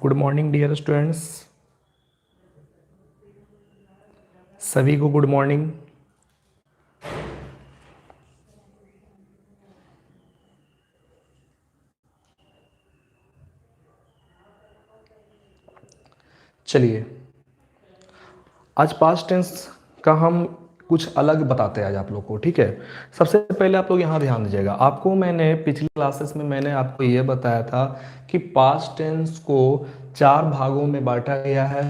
Good morning dear students, सभी को good morning. चलिए आज पास्ट टेंस का हम कुछ अलग बताते हैं आज आप लोग को, ठीक है। सबसे पहले आप लोग यहाँ ध्यान दीजिएगा। आपको मैंने पिछली क्लासेस में मैंने आपको ये बताया था कि पास्ट टेंस को 4 भागों में बांटा गया है।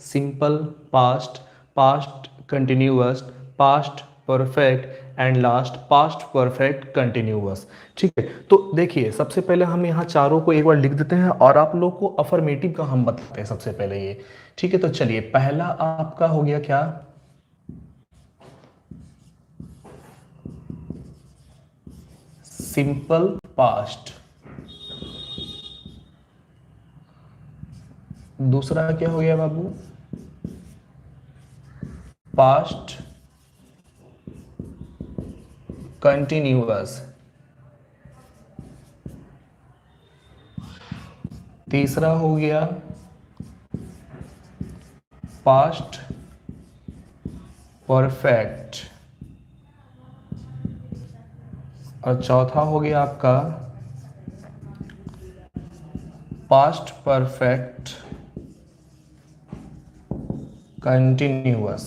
Simple past, past continuous, past perfect and last past perfect continuous, ठीक है। तो देखिए सबसे पहले हम यहाँ चारों को एक बार लिख देते हैं और आप लोग को अफर्मेटिव का हम बताते हैं सबसे पहले ये, ठीक है। तो चलिए पहला आपका हो गया क्या, सिंपल पास्ट। दूसरा क्या हो गया बाबू, पास्ट कंटिन्यूअस। तीसरा हो गया पास्ट परफेक्ट। और चौथा हो गया आपका पास्ट परफेक्ट कंटिन्यूअस।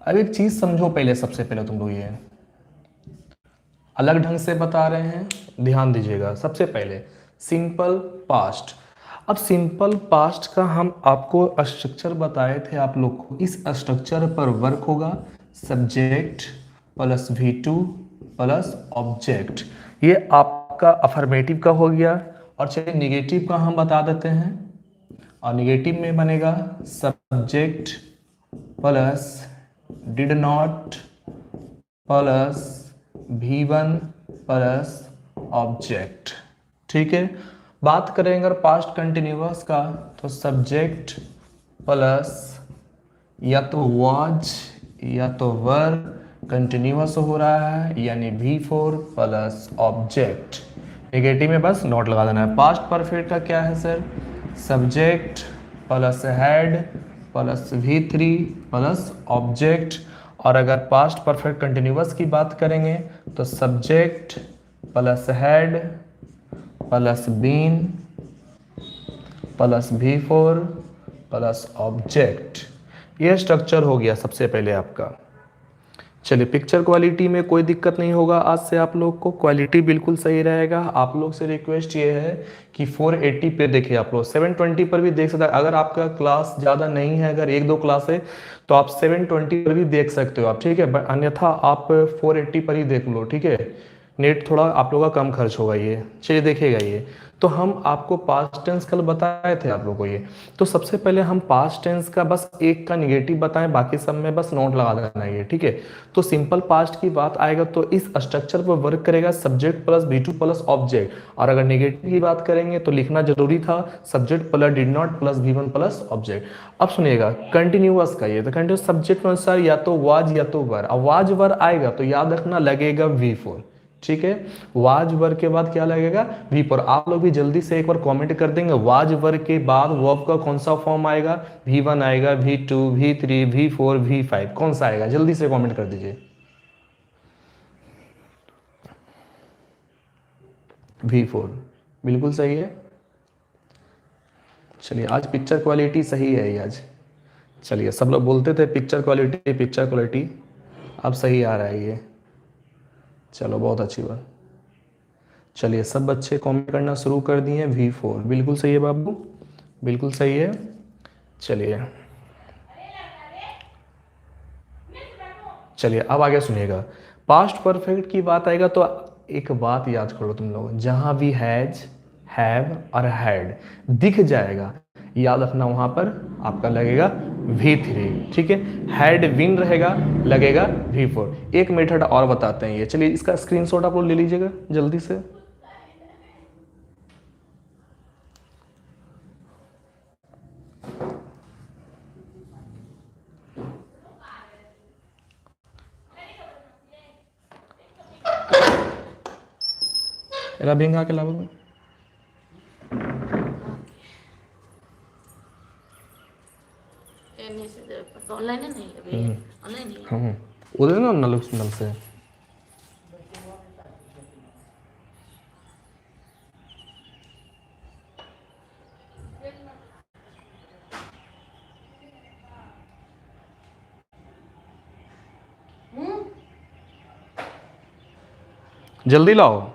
अब एक चीज समझो पहले, सबसे पहले तुम लोग ये अलग ढंग से बता रहे हैं, ध्यान दीजिएगा। सबसे पहले सिंपल पास्ट। अब सिंपल पास्ट का हम आपको स्ट्रक्चर बताए थे आप लोग को। इस स्ट्रक्चर पर वर्क होगा subject plus V2 plus object. ये आपका अफर्मेटिव का हो गया। और चलिए निगेटिव का हम बता देते हैं। और निगेटिव में बनेगा subject plus did not plus V1 plus object, ठीक है। बात करें अगर पास्ट कंटिन्यूअस का तो सब्जेक्ट प्लस या तो वाज या तो वर कंटिन्यूअस हो रहा है, यानी V4 प्लस ऑब्जेक्ट। नेगेटिव में बस नोट लगा देना है। पास्ट परफेक्ट का क्या है sir, subject plus had plus V3 plus object. और अगर पास्ट परफेक्ट कंटिन्यूअस की बात करेंगे तो subject plus had plus been plus V4 plus object. ये स्ट्रक्चर हो गया सबसे पहले आपका। चलिए पिक्चर क्वालिटी में कोई दिक्कत नहीं होगा, आज से आप लोग को क्वालिटी बिल्कुल सही रहेगा। आप लोग से रिक्वेस्ट ये है कि 480 पे देखिए, आप लोग 720 पर भी देख सकते हैं। अगर आपका क्लास ज़्यादा नहीं है, अगर 1-2 क्लास है तो आप 720 पर भी देख सकते हो आप, ठीक है। अन्यथा आप 480 पर ही देख लो, ठीक है। नेट थोड़ा आप लोगों का कम खर्च होगा ये। चलिए देखिएगा ये तो हम आपको पास्ट टेंस कल बताए थे आप लोगों को ये। तो सबसे पहले हम पास्ट टेंस का बस एक का निगेटिव बताएं, बाकी सब में बस नोट लगा देना है ये, ठीक है। तो सिंपल पास्ट की बात आएगा तो इस स्ट्रक्चर पर वर्क करेगा subject plus V2 plus object. और अगर निगेटिव की बात करेंगे तो लिखना जरूरी था subject plus did not plus V1 plus object. अब सुनिएगा कंटिन्यूअस का ये, तो कंटिन्यूअस सब्जेक्ट अनुसार या तो वाज या तो वर। अब वाज वर आएगा तो याद रखना लगेगा V4, ठीक है। वाज वर के बाद क्या लगेगा V4। आप लोग भी जल्दी से एक बार कमेंट कर देंगे वाज वर के बाद वर्ब का कौन सा फॉर्म आएगा, V1 आएगा, V2, V3, V4, V5, कौन सा आएगा जल्दी से कमेंट कर दीजिए। V4 बिल्कुल सही है। चलिए आज पिक्चर क्वालिटी सही है ये आज। चलिए सब लोग बोलते थे पिक्चर क्वालिटी, अब सही आ रहा है ये। चलो बहुत अच्छी बात। चलिए सब बच्चे कमेंट करना शुरू कर दिए। V4 बिल्कुल सही है बाबू, बिल्कुल सही है। चलिए चलिए अब आगे सुनिएगा। पास्ट परफेक्ट की बात आएगा तो एक बात याद करो तुम लोग, जहां भी हैज, हैव और हैड दिख जाएगा याद रखना वहां पर आपका लगेगा V3, ठीक है। हैड विन रहेगा लगेगा V4। एक मेथड और बताते हैं ये, चलिए इसका स्क्रीनशॉट आप लोग ले लीजिएगा जल्दी से। भिंगा के लाभ ना नल नल से। जल्दी लाओ।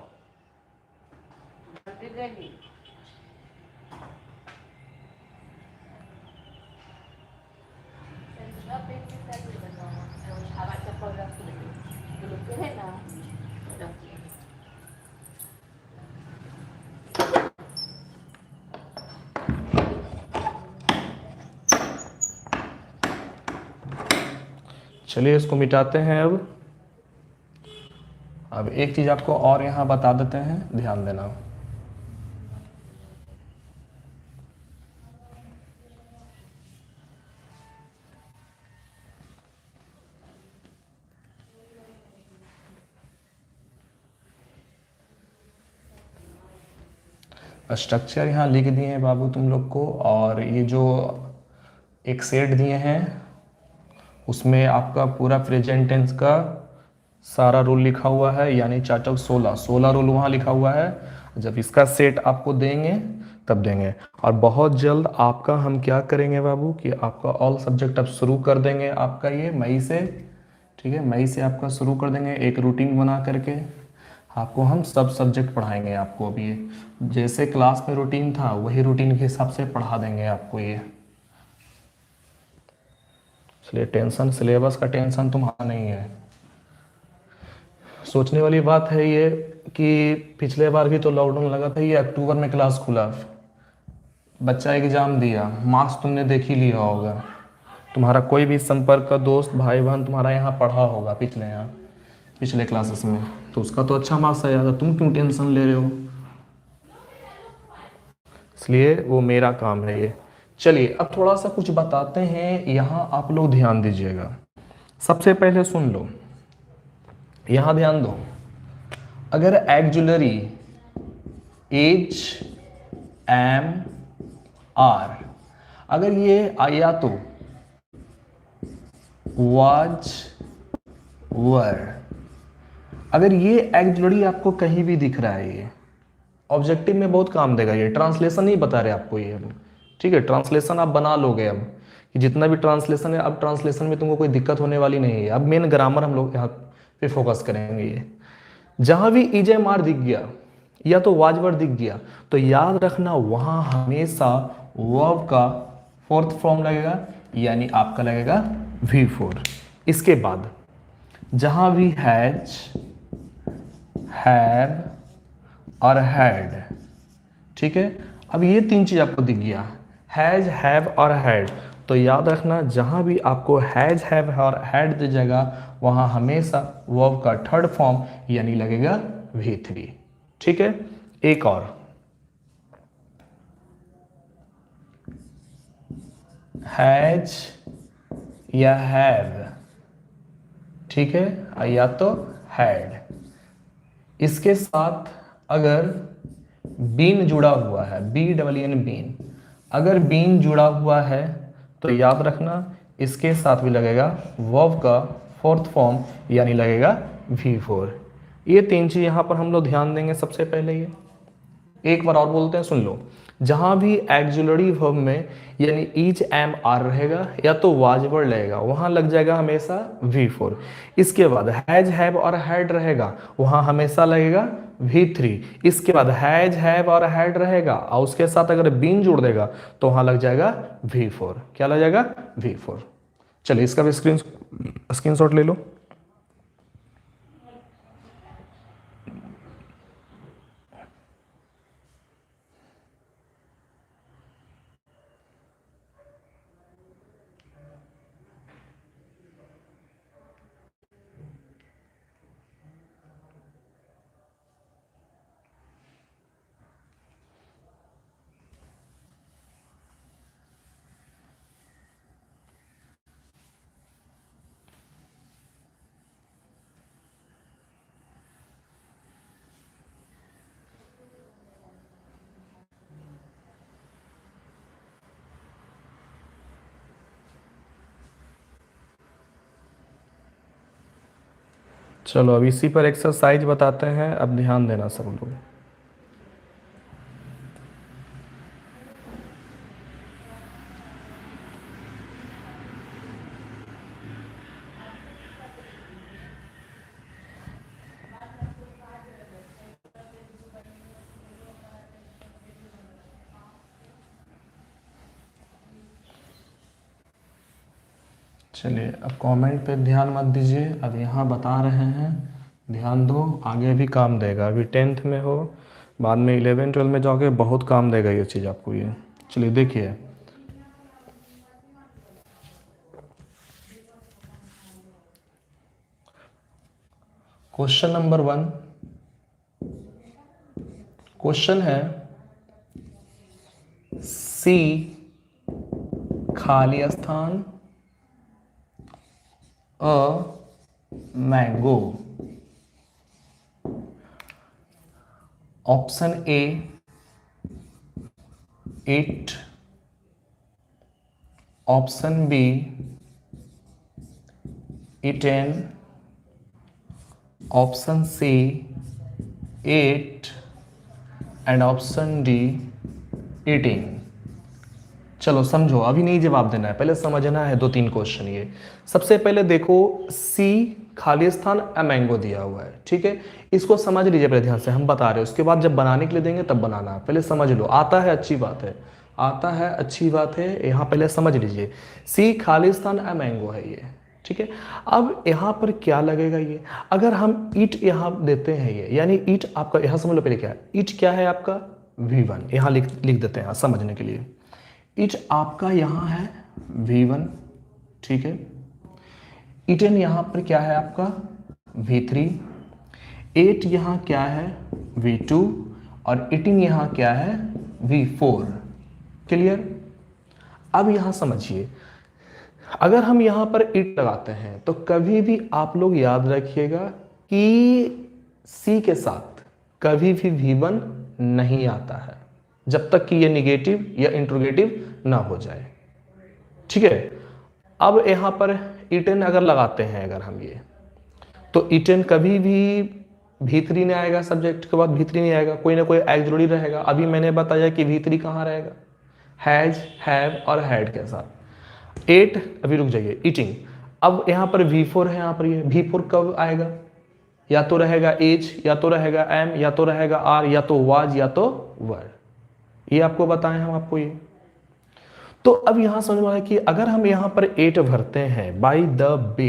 चलिए इसको मिटाते हैं। अब एक चीज़ आपको और यहाँ बता देते हैं, ध्यान देना। स्ट्रक्चर यहाँ लिख दिए हैं बाबू तुम लोग को, और ये जो एक सेट दिए हैं उसमें आपका पूरा प्रेजेंट टेंस का सारा रूल लिखा हुआ है, यानी 4 चौक 16 रूल वहाँ लिखा हुआ है। जब इसका सेट आपको देंगे तब देंगे। और बहुत जल्द आपका हम क्या करेंगे बाबू कि आपका ऑल सब्जेक्ट अब शुरू कर देंगे, आपका ये मई से, ठीक है, मई से आपका शुरू कर देंगे एक रूटीन बना करके। आपको हम सब सब्जेक्ट पढ़ाएंगे आपको। अभी जैसे क्लास में रूटीन था वही रूटीन के हिसाब से पढ़ा देंगे आपको ये। इसलिए टेंशन, सिलेबस का टेंशन तुम्हारा नहीं है। सोचने वाली बात है ये कि पिछले बार भी तो लॉकडाउन लगा था, ये अक्टूबर में क्लास खुला, बच्चा एग्जाम दिया, मार्क्स तुमने देख ही लिया होगा। तुम्हारा कोई भी संपर्क का दोस्त भाई बहन तुम्हारा यहाँ पढ़ा होगा पिछले क्लासेस में, तो उसका तो अच्छा मार्क्स आया था, तुम क्यों टेंशन ले रहे हो? इसलिए वो मेरा काम है ये। चलिए अब थोड़ा सा कुछ बताते हैं, यहाँ आप लोग ध्यान दीजिएगा। सबसे पहले सुन लो, यहाँ ध्यान दो। अगर एक्जुलरी एज एम आर, अगर ये या तो वाज वर, अगर ये एक्जुलरी आपको कहीं भी दिख रहा है, ये ऑब्जेक्टिव में बहुत काम देगा। ये ट्रांसलेशन नहीं बता रहे आपको ये, ठीक है, ट्रांसलेशन आप बना लोगे अब, कि जितना भी ट्रांसलेशन है, अब ट्रांसलेशन में तुमको कोई दिक्कत होने वाली नहीं है। अब मेन ग्रामर हम लोग यहाँ पे फोकस करेंगे। ये जहां भी ईजे मार दिख गया या तो वाजवर दिख गया, तो याद रखना वहां हमेशा वर्ब का फोर्थ फॉर्म लगेगा, यानी आपका लगेगा V4। इसके बाद जहां भी हैज, हैव और हैड, ठीक है, अब ये 3 चीज आपको दिख गया, हैज, हैव और हैड, तो याद रखना जहां भी आपको हैज, हैव और हैड दी जाएगा वहां हमेशा वर्ब का थर्ड फॉर्म यानी लगेगा V3, ठीक है। एक और, हैज या हैव, ठीक है, या तो हैड, इसके साथ अगर बीन जुड़ा हुआ है, BEEN बीन, अगर बीन जुड़ा हुआ है तो याद रखना इसके साथ भी लगेगा वर्ब का फोर्थ फॉर्म यानी लगेगा V4। ये 3 चीज यहां पर हम लोग ध्यान देंगे सबसे पहले। ये एक बार और बोलते हैं, सुन लो। जहां भी एक्जुलरी वर्ब में यानी ईच एम आर रहेगा या तो वाजवर लगेगा, वहां लग जाएगा हमेशा V4। इसके बाद हैज, हैव और हैड रहेगा, वहां हमेशा लगेगा V3। इसके बाद हैज, हैव और हैड रहेगा और उसके साथ अगर बीन जोड़ देगा तो वहां लग जाएगा V4। क्या लग जाएगा? V4। चलिए इसका भी स्क्रीनशॉट ले लो। चलो अब इसी पर एक्सरसाइज बताते हैं, अब ध्यान देना सब लोग। चलिए अब कमेंट पे ध्यान मत दीजिए, अब यहाँ बता रहे हैं, ध्यान दो, आगे भी काम देगा। अभी 10th में हो, बाद में 11 12 में जाओगे, बहुत काम देगा ये चीज़ आपको ये। चलिए देखिए, क्वेश्चन नंबर 1, क्वेश्चन है सी खाली स्थान a mango. Option A 8, option B 10, option C 8 and option D 18। चलो समझो, अभी नहीं जवाब देना है, पहले समझना है 2-3 क्वेश्चन ये। सबसे पहले देखो, सी खाली स्थान अ मैंगो दिया हुआ है, ठीक है, इसको समझ लीजिए पहले ध्यान से, हम बता रहे हैं, उसके बाद जब बनाने के लिए देंगे तब बनाना है, पहले समझ लो। आता है अच्छी बात है, आता है अच्छी बात है, यहाँ पहले समझ लीजिए, सी खाली स्थान अ मैंगो है ये, ठीक है। अब यहाँ पर क्या लगेगा ये, अगर हम ईट यहाँ देते हैं ये, यानी ईट आपका यहाँ समझ लो पहले क्या है, ईट क्या है आपका V1, यहाँ लिख देते हैं समझने के लिए। ईट आपका यहाँ है V1, ठीक है। ईटन यहाँ पर क्या है आपका V3, 8 यहाँ क्या है V2 और 18 यहाँ क्या है V4। क्लियर। अब यहाँ समझिए, अगर हम यहाँ पर ईट लगाते हैं तो कभी भी आप लोग याद रखिएगा कि सी के साथ कभी भी V1 नहीं आता है जब तक कि ये निगेटिव या इंट्रोगेटिव ना हो जाए, ठीक है। अब यहाँ पर E10 अगर लगाते हैं अगर हम ये, तो E10 कभी भी V3 नहीं आएगा, सब्जेक्ट के बाद V3 नहीं आएगा, कोई ना कोई एक जरूरी रहेगा। अभी मैंने बताया कि V3 कहाँ रहेगा, हैज, हैव और हैड के साथ। 8 अभी रुक जाइए, ईटिंग। अब यहाँ पर V4 है, यहाँ पर ये V4 कब आएगा, या तो रहेगा एज, या तो रहेगा एम, या तो रहेगा आर, या तो वाज, या तो वर। ये आपको बताएं हम आपको ये। तो अब यहां समझ में आया कि अगर हम यहां पर 8 भरते हैं बाय द वे,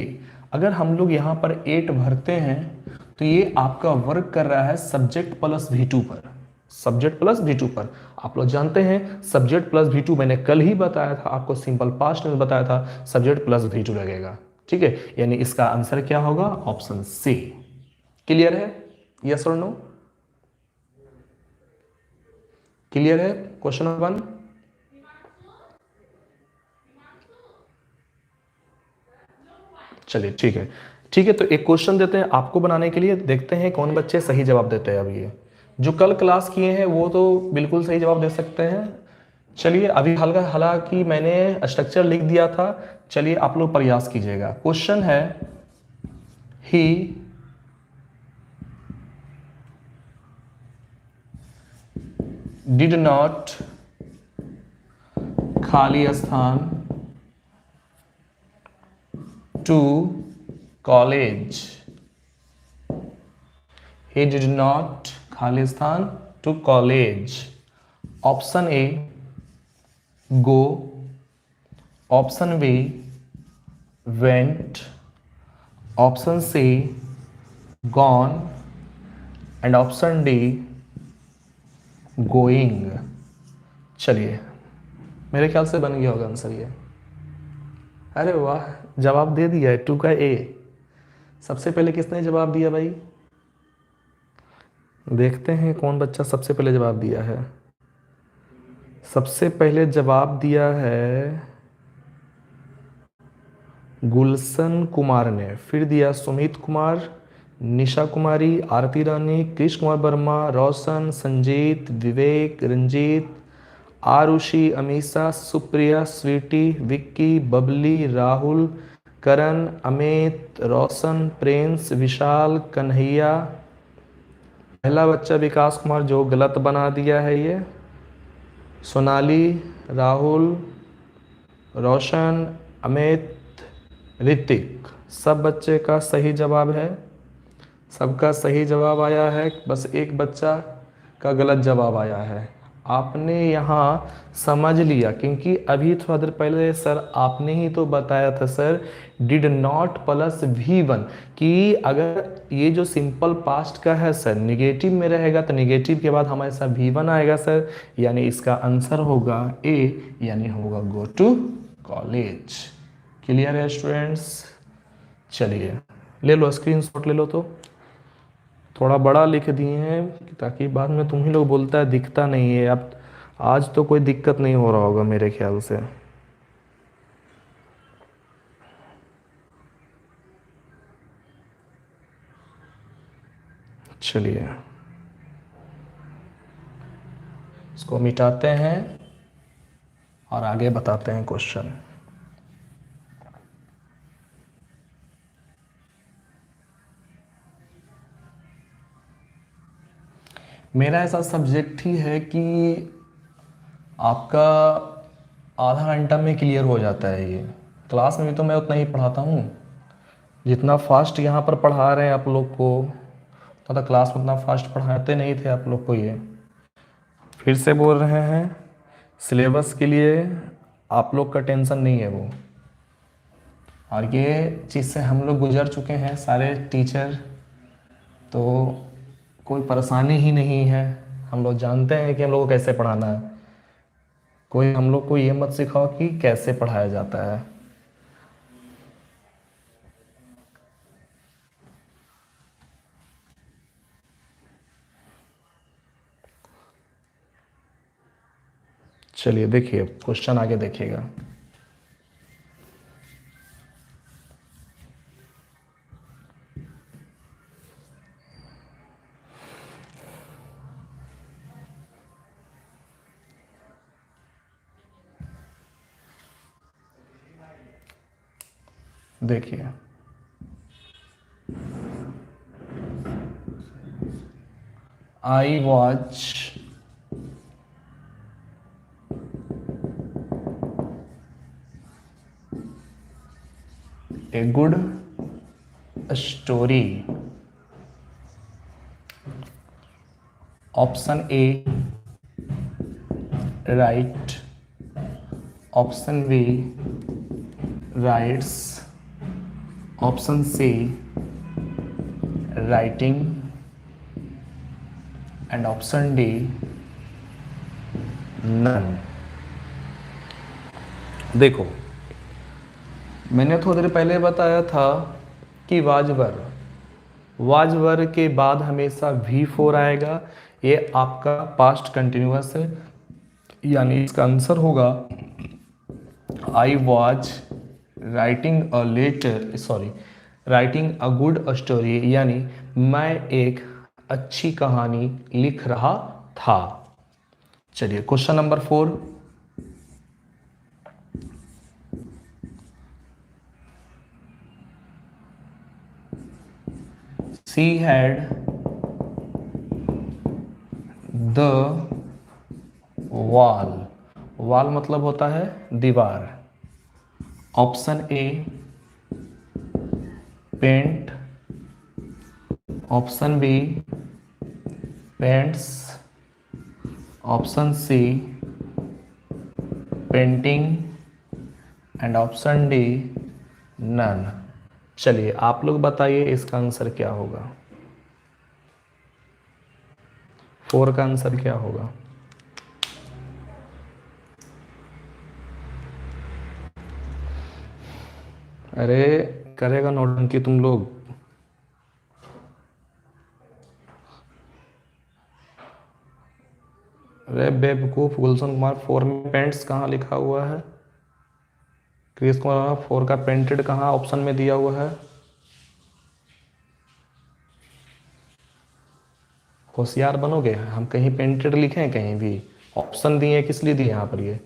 अगर हम लोग यहां पर 8 भरते हैं तो ये आपका वर्क कर रहा है सब्जेक्ट प्लस V2 पर, सब्जेक्ट प्लस V2 पर। आप लोग जानते हैं सब्जेक्ट प्लस V2 मैंने कल ही बताया था आपको, सिंपल पास्ट में बताया था सब्जेक्ट प्लस V2 लगेगा, ठीक है। यानी इसका आंसर क्या होगा, ऑप्शन सी। क्लियर है, यस और नो, क्लियर है क्वेश्चन नंबर 1। चलिए ठीक है, ठीक है, तो एक क्वेश्चन देते हैं आपको बनाने के लिए, देखते हैं कौन बच्चे सही जवाब देते हैं। अब ये जो कल क्लास किए हैं वो तो बिल्कुल सही जवाब दे सकते हैं। चलिए अभी हल्का, हालांकि मैंने स्ट्रक्चर लिख दिया था, चलिए आप लोग प्रयास कीजिएगा। क्वेश्चन है ही डिड नॉट खाली स्थान to college, he did not खाली स्थान to college. Option A go, option B went, option C gone and option D going. चलिए मेरे ख्याल से बन गया होगा आंसर ये। अरे वाह, जवाब दे दिया है 2 का ए। सबसे पहले किसने जवाब दिया भाई, देखते हैं कौन बच्चा सबसे पहले जवाब दिया है। सबसे पहले जवाब दिया है गुलशन कुमार ने, फिर दिया सुमित कुमार, निशा कुमारी, आरती रानी, कृष्ण कुमार वर्मा, रोशन, संजीत, विवेक, रंजीत, आरुषि, अमीषा, सुप्रिया, स्वीटी, विक्की, बबली, राहुल, करण, अमित, रोशन, प्रिंस, विशाल, कन्हैया। पहला बच्चा विकास कुमार जो गलत बना दिया है ये। सोनाली, राहुल, रोशन, अमित, ऋतिक, सब बच्चे का सही जवाब है। सबका सही जवाब आया है, बस एक बच्चा का गलत जवाब आया है। आपने यहाँ समझ लिया, क्योंकि अभी थोड़ा देर पहले सर आपने ही तो बताया था sir did not plus V1 कि अगर ये जो सिंपल पास्ट का है सर निगेटिव में रहेगा तो निगेटिव के बाद हमेशा V1 आएगा सर, यानी इसका आंसर होगा A, यानी होगा गो टू कॉलेज। क्लियर है स्टूडेंट्स? चलिए ले लो स्क्रीनशॉट ले लो, तो थोड़ा बड़ा लिख दिए हैं ताकि बाद में तुम ही लोग बोलता है दिखता नहीं है। अब आज तो कोई दिक्कत नहीं हो रहा होगा मेरे ख्याल से। चलिए इसको मिटाते हैं और आगे बताते हैं क्वेश्चन। मेरा ऐसा सब्जेक्ट ही है कि आपका आधा घंटा में क्लियर हो जाता है ये। क्लास में भी तो मैं उतना ही पढ़ाता हूँ, जितना फास्ट यहाँ पर पढ़ा रहे हैं आप लोग को, तो क्लास में उतना फास्ट पढ़ाते नहीं थे आप लोग को। ये फिर से बोल रहे हैं, सिलेबस के लिए आप लोग का टेंशन नहीं है वो, और ये चीज़ से हम लोग गुजर चुके हैं सारे टीचर, तो कोई परेशानी ही नहीं है। हम लोग जानते हैं कि हम लोग को कैसे पढ़ाना है। कोई हम लोग को ये मत सिखाओ कि कैसे पढ़ाया जाता है। चलिए देखिए क्वेश्चन आगे देखिएगा। देखिए I watch a good story. Option A right, option B writes, option C writing, and option D none. देखो मैंने थोड़ी देर पहले बताया था कि वाजवर के बाद हमेशा V4 आएगा। ये आपका पास्ट कंटिन्यूअस है, यानी इसका आंसर होगा I was writing a good story, यानी मैं एक अच्छी कहानी लिख रहा था। चलिए question number 4। She had the wall मतलब होता है दीवार। Option A paint, option B paints, option C painting, and option D none. चलिए आप लोग बताइए इसका आंसर क्या होगा। 4 का आंसर क्या होगा? अरे करेगा नौटंकी तुम लोग। अरे बेवकूफ गुलशन कुमार, 4 में पेंट्स कहाँ लिखा हुआ है? क्रिस कुमार 4 का पेंटेड कहाँ ऑप्शन में दिया हुआ है? होशियार बनोगे। हम कहीं पेंटेड लिखे हैं? कहीं भी ऑप्शन दिए किस लिए दिए यहाँ पर? ये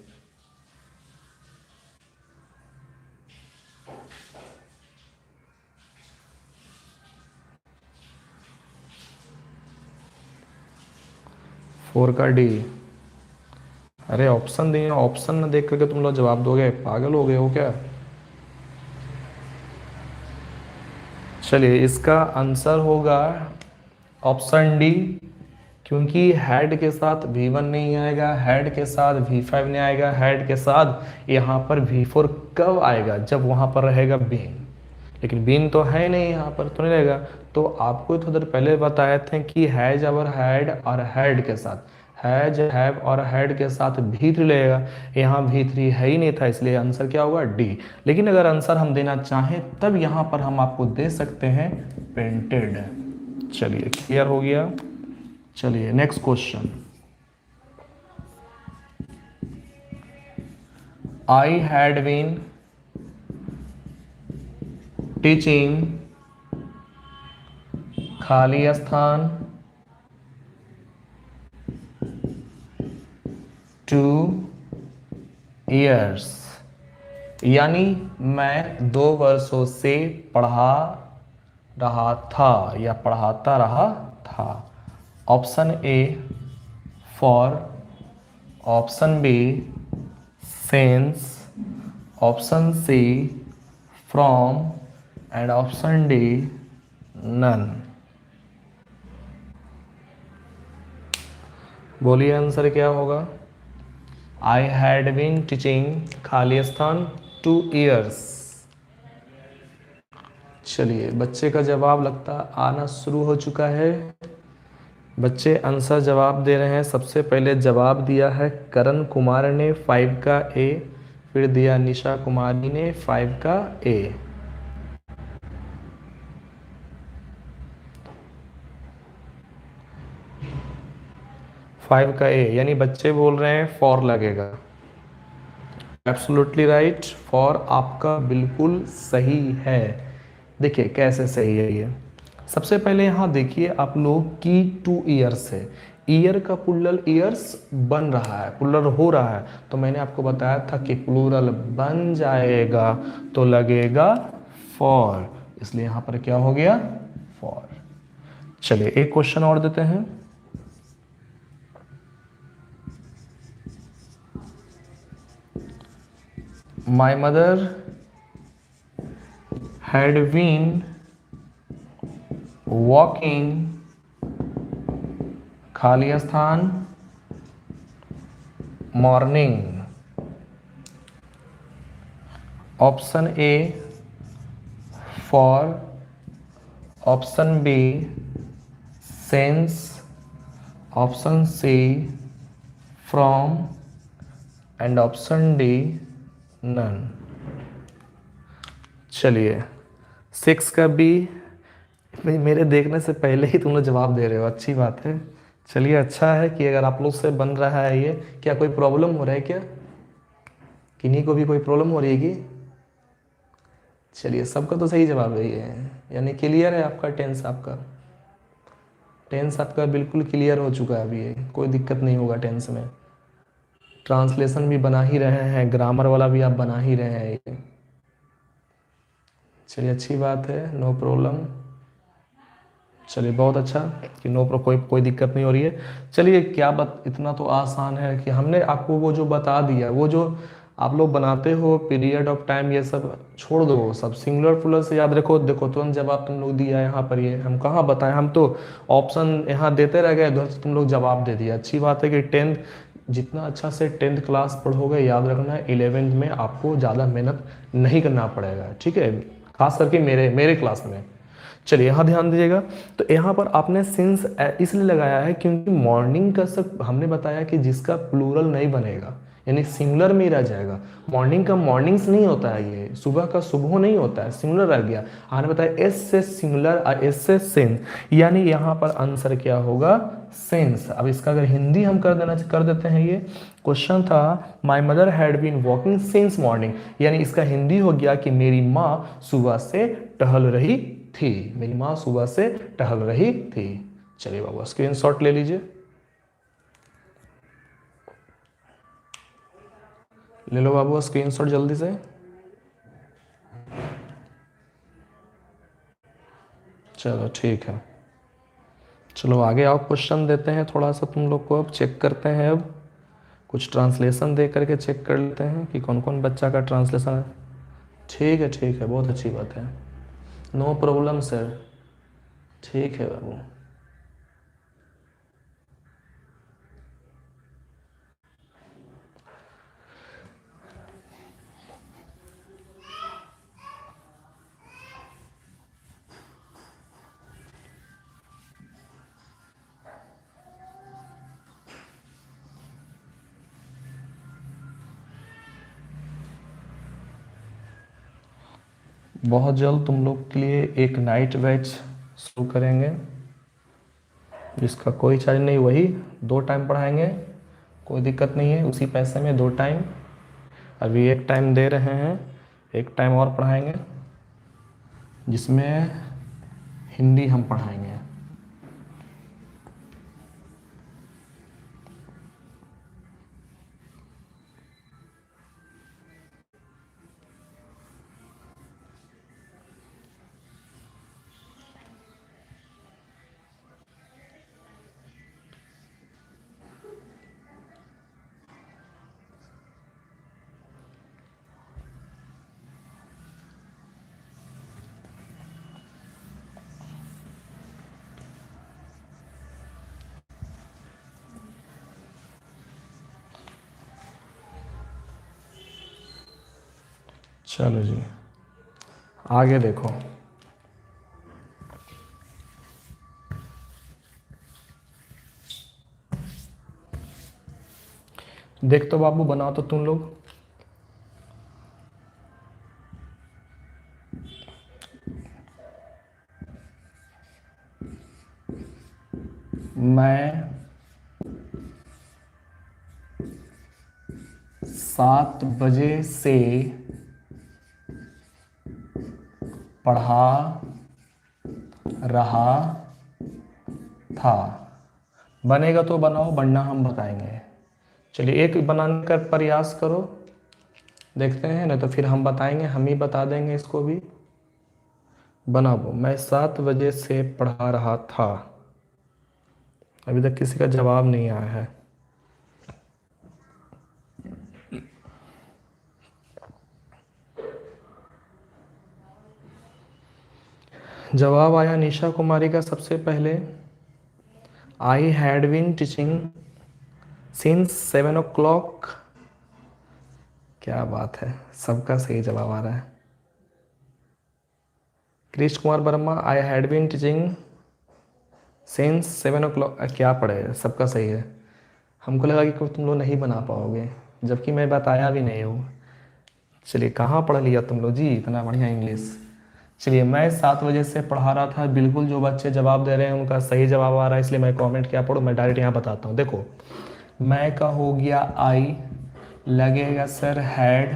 4 का डी। अरे ऑप्शन दिए, ऑप्शन न देख करके तुम लोग जवाब दोगे, पागल हो गए हो क्या? चलिए इसका आंसर होगा ऑप्शन डी, क्योंकि हेड के साथ V1 नहीं आएगा, हेड के साथ V5 नहीं आएगा, हेड के साथ यहाँ पर V4 कब आएगा? जब वहाँ पर रहेगा बीन, लेकिन बीन तो है नहीं यहाँ पर, तो नहीं रहेगा। तो आपको थोड़ी देर पहले बताए थे कि हैज और हेड और हेड के साथ, हैज हैव और हेड के साथ V3 लगेगा, यहाँ V3 है ही नहीं था, इसलिए आंसर क्या होगा? डी। लेकिन अगर आंसर हम देना चाहें तब यहाँ पर हम आपको दे सकते हैं पेंटेड। चलिए क्लियर हो गया। चलिए next question. I had been teaching खाली स्थान 2 years, यानी मैं 2 वर्षों से पढ़ा रहा था या पढ़ाता रहा था। Option A for, option B since, option C from and option D none. बोलिए आंसर क्या होगा? आई हैड बीन टीचिंग खाली स्थान 2 years। चलिए बच्चे का जवाब लगता आना शुरू हो चुका है। बच्चे आंसर जवाब दे रहे हैं। सबसे पहले जवाब दिया है करण कुमार ने 5 का ए, फिर दिया निशा कुमारी ने 5 का ए। फाइव का ए, यानी बच्चे बोल रहे हैं फॉर लगेगा। एब्सोल्युटली राइट, फॉर आपका बिल्कुल सही है। देखिए कैसे सही है ये। सबसे पहले यहाँ देखिए आप लोग की 2 years है, ईयर का प्लूरल ईयर्स बन रहा है, प्लूरल हो रहा है, तो मैंने आपको बताया था कि प्लूरल बन जाएगा तो लगेगा फॉर, इसलिए यहाँ पर क्या हो गया? फॉर। चलिए एक क्वेश्चन और देते हैं। My mother had been walking खाली स्थान morning। Option A for, option B since, option C from and option D none. चलिए 6 का बी, मेरे देखने से पहले ही तुम लोग जवाब दे रहे हो, अच्छी बात है। चलिए अच्छा है कि अगर आप लोग से बन रहा है ये। क्या कोई प्रॉब्लम हो रहा है क्या? किन्हीं को भी कोई प्रॉब्लम हो रही है कि? चलिए सबका तो सही जवाब यही है, यानी क्लियर है आपका टेंस, आपका बिल्कुल क्लियर हो चुका है अभी, ये कोई दिक्कत नहीं होगा टेंस में। ट्रांसलेशन भी बना ही रहे हैं, ग्रामर वाला भी आप बना ही रहे हैं ये। चलिए अच्छी बात है, नो प्रॉब्लम। चलिए बहुत अच्छा कि कोई दिक्कत नहीं हो रही है। चलिए क्या बात, इतना तो आसान है कि हमने आपको वो जो बता दिया, वो जो आप लोग बनाते हो पीरियड ऑफ टाइम, ये सब छोड़ दो, सब सिंगुलर प्लूरल से याद रखो। देखो तुरंत जवाब तुम लोग दिया यहाँ पर, ये हम कहाँ बताएं, हम तो ऑप्शन यहाँ देते रह गए, उधर से तुम लोग जवाब दे दिया। अच्छी बात है कि 10th, जितना अच्छा से 10th क्लास पढ़ोगे, याद रखना 11th में आपको ज़्यादा मेहनत नहीं करना पड़ेगा, ठीक है, खास करके मेरे क्लास में। चलिए यहाँ ध्यान दीजिएगा। तो यहाँ पर आपने सिंस इसलिए लगाया है क्योंकि मॉर्निंग का सब हमने बताया कि जिसका प्लूरल नहीं बनेगा, यानी सिंगुलर में ही रह जाएगा। मॉर्निंग का मॉर्निंग्स नहीं होता है, ये सुबह का सुबह नहीं होता है, सिंगुलर रह गया। आपने बताया एस से सिंगुलर और एस से सेंस, यानी यहाँ पर आंसर क्या होगा? सेंस। अब इसका अगर हिंदी हम कर देते हैं, ये क्वेश्चन था my mother had been walking since morning, यानी इसका हिंदी हो गया कि मेरी माँ सुबह से टहल रही थी, मेरी माँ सुबह से टहल रही थी। चलिए बाबू स्क्रीनशॉट ले लीजिए, ले लो बाबू स्क्रीनशॉट जल्दी से। चलो ठीक है, चलो आगे आओ, क्वेश्चन देते हैं थोड़ा सा तुम लोग को, अब चेक करते हैं। अब कुछ ट्रांसलेशन दे करके चेक कर लेते हैं कि कौन कौन बच्चा का ट्रांसलेशन है। ठीक है, बहुत अच्छी बात है, नो प्रॉब्लम सर, ठीक है बाबू। बहुत जल्द तुम लोग के लिए एक नाइट बैच शुरू करेंगे, जिसका कोई चार्ज नहीं, वही 2 टाइम पढ़ाएंगे, कोई दिक्कत नहीं है, उसी पैसे में 2 टाइम। अभी 1 टाइम दे रहे हैं, 1 टाइम और पढ़ाएंगे, जिसमें हिंदी हम पढ़ाएंगे। चलो जी, आगे देखो। देख तो बाबू, बनाओ तो तुम लोग। मैं 7 बजे से पढ़ा रहा था। बनेगा तो बनाओ, बनना हम बताएंगे। चलिए एक बनाने का प्रयास करो, देखते हैं, नहीं तो फिर हम बताएंगे, हम ही बता देंगे इसको भी। बनाओ, मैं 7 बजे से पढ़ा रहा था। अभी तक किसी का जवाब नहीं आया है। जवाब आया निशा कुमारी का सबसे पहले, I had been teaching since 7 o'clock। क्या बात है, सबका सही जवाब आ रहा है। Krish Kumar Varma, I had been teaching since 7 o'clock। क्या पढ़े, सबका सही है। हमको लगा कि तुम लोग नहीं बना पाओगे, जबकि मैं बताया भी नहीं हूँ। चलिए, कहाँ पढ़ लिया तुम लोग जी इतना बढ़िया इंग्लिश। चलिए, मैं 7 बजे से पढ़ा रहा था, बिल्कुल जो बच्चे जवाब दे रहे हैं उनका सही जवाब आ रहा है, इसलिए मैं कमेंट क्या पढ़ूँ, मैं डायरेक्ट यहाँ बताता हूँ। देखो, मैं का हो गया आई, लगेगा सर हैड,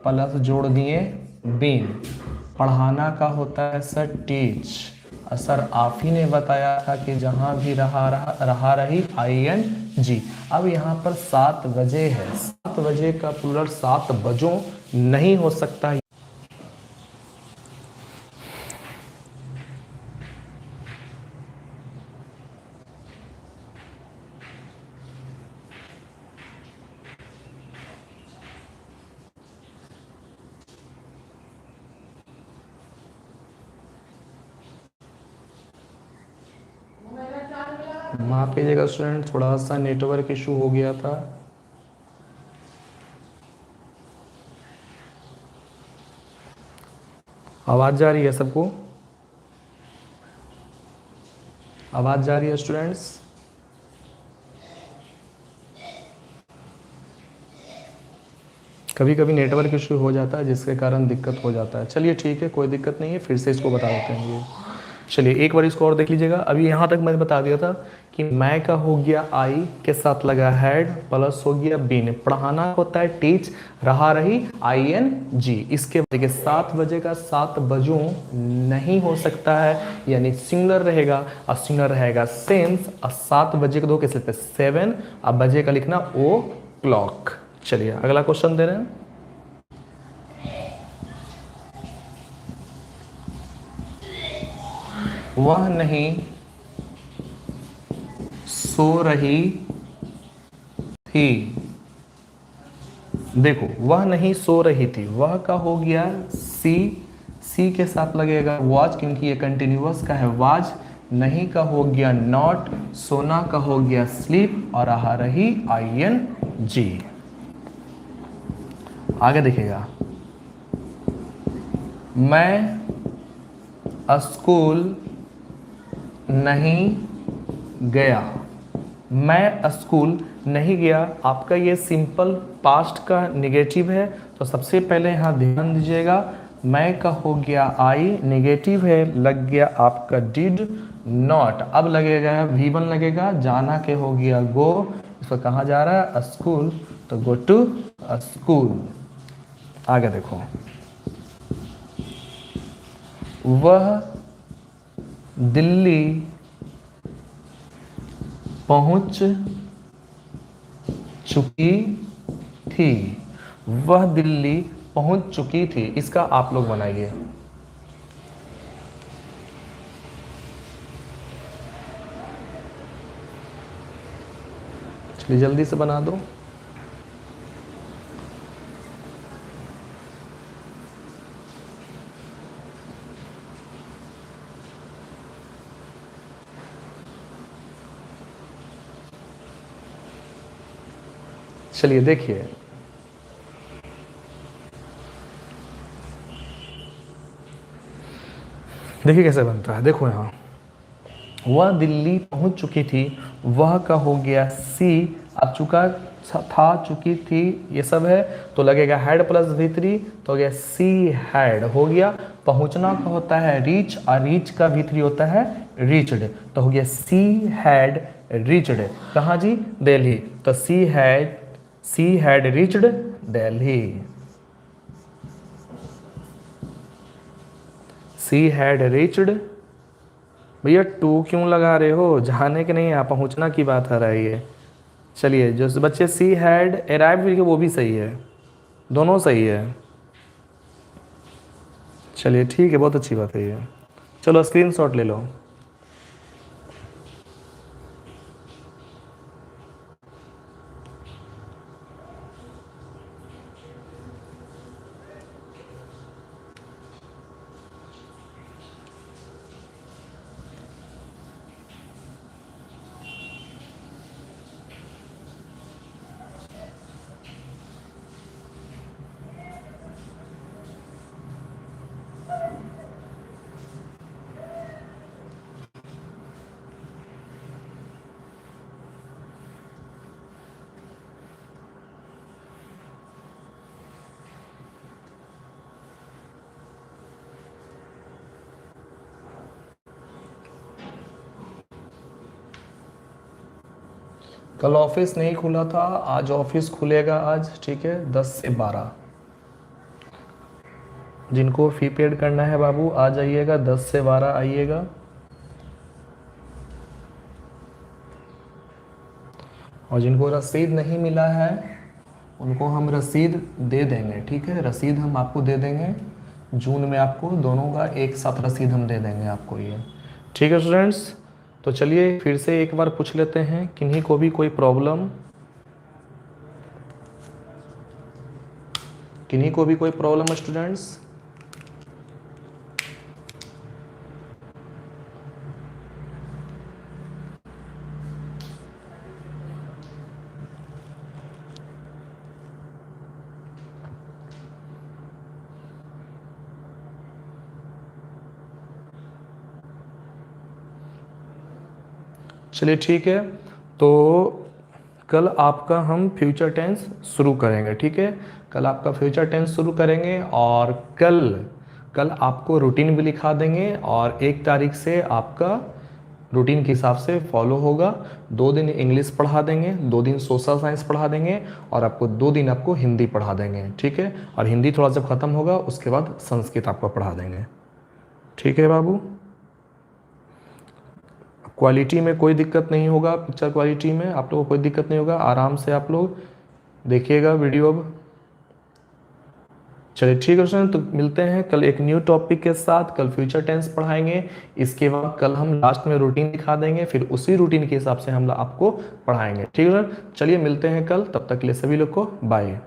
प्लस जोड़ दिए बीन। पढ़ाना का होता है सर टीच। सर आप ही ने बताया था कि जहाँ भी रहा रही ING। अब यहाँ पर 7 बजे है, 7 बजे का प्लूरल 7 बजों नहीं हो सकता। माफ कीजिएगा स्टूडेंट, थोड़ा सा नेटवर्क इशू हो गया था। आवाज़ जा रही है सबको? आवाज़ जा रही है स्टूडेंट्स? कभी कभी नेटवर्क इशू हो जाता है, जिसके कारण दिक्कत हो जाता है। चलिए ठीक है, कोई दिक्कत नहीं है, फिर से इसको बता देते हैं ये। चलिए एक बार इसको और देख लीजिएगा। अभी यहाँ तक मैंने बता दिया था कि मैं का हो गया आई, के साथ लगा हैड, प्लस हो गया बीन। पढ़ाना होता है टीच, रहा रही ING। इसके बाद देखिए 7 बजे का 7 बजों नहीं हो सकता है, यानी सिंगुलर रहेगा, और सिंगुलर रहेगा सेंस। और 7 बजे को 2 कैसे लिखते हैं 7, अब बजे का लिखना ओ क्लॉक। चलिए अगला क्वेश्चन दे रहे हैं। वह नहीं सो रही थी। देखो वह नहीं सो रही थी, वह का हो गया सी, सी के साथ लगेगा वाज क्योंकि ये कंटिन्यूअस का है वाज, नहीं का हो गया नॉट, सोना का हो गया स्लीप और आ रही ING। आगे देखिएगा, मैं स्कूल नहीं गया, मैं स्कूल नहीं गया, आपका ये सिंपल पास्ट का नेगेटिव है, तो सबसे पहले यहाँ ध्यान दीजिएगा, मैं का हो गया आई, नेगेटिव है, लग गया आपका डिड नॉट, अब लगेगा V1 लगेगा, जाना के हो गया गो, इसको कहाँ जा रहा है स्कूल, तो गो टू स्कूल। आगे देखो, वह दिल्ली पहुंच चुकी थी, वह दिल्ली पहुंच चुकी थी, इसका आप लोग बनाइए। चलिए जल्दी से बना दो। चलिए देखिए, देखिए कैसे बनता है, देखो यहाँ वह दिल्ली पहुंच चुकी थी, वह का हो गया सी, अब चुका था चुकी थी ये सब है, तो लगेगा हैड प्लस V3, तो हो गया सी हैड हो गया, पहुंचना का होता है रीच और रीच का V3 होता है रीच्ड, तो हो गया सी हैड रीच्ड, कहाँ जी दिल्ली, तो she had reached Delhi, she had reached. भैया टू क्यों लगा रहे हो, जाने के नहीं, आप पहुंचना की बात आ रही है। चलिए जो बच्चे सी हैड अराइव्ड वो भी सही है, दोनों सही है। चलिए ठीक है, बहुत अच्छी बात है ये। चलो स्क्रीनशॉट ले लो। कल ऑफिस नहीं खुला था, आज ऑफिस खुलेगा आज, ठीक है 10 से 12। जिनको फी पेड करना है बाबू आ जाइएगा, 10 से 12 आइएगा। और जिनको रसीद नहीं मिला है उनको हम रसीद दे देंगे, ठीक है, रसीद हम आपको दे देंगे जून में, आपको दोनों का एक साथ रसीद हम दे देंगे आपको ये, ठीक है स्टूडेंट्स। तो चलिए फिर से एक बार पूछ लेते हैं, किन्हीं को भी कोई प्रॉब्लम, किन्हीं को भी कोई प्रॉब्लम है स्टूडेंट्स? चलिए ठीक है, तो कल आपका हम फ्यूचर टेंस शुरू करेंगे, ठीक है, कल आपका फ्यूचर टेंस शुरू करेंगे, और कल आपको रूटीन भी लिखा देंगे, और 1 तारीख से आपका रूटीन के हिसाब से फॉलो होगा। 2 दिन इंग्लिश पढ़ा देंगे, 2 दिन सोशल साइंस पढ़ा देंगे, और आपको 2 दिन आपको हिंदी पढ़ा देंगे, ठीक है, और हिंदी थोड़ा जब ख़त्म होगा उसके बाद संस्कृत आपको पढ़ा देंगे, ठीक है बाबू। क्वालिटी में कोई दिक्कत नहीं होगा, पिक्चर क्वालिटी में आप लोगों को कोई दिक्कत नहीं होगा, आराम से आप लोग देखिएगा वीडियो अब। चलिए ठीक है स्टूडेंट, तो मिलते हैं कल एक न्यू टॉपिक के साथ। कल फ्यूचर टेंस पढ़ाएंगे, इसके बाद कल हम लास्ट में रूटीन दिखा देंगे, फिर उसी रूटीन के हिसाब से हम आपको पढ़ाएंगे। ठीक है स्टूडेंट, चलिए मिलते हैं कल, तब तक के लिए सभी लोग को बाय।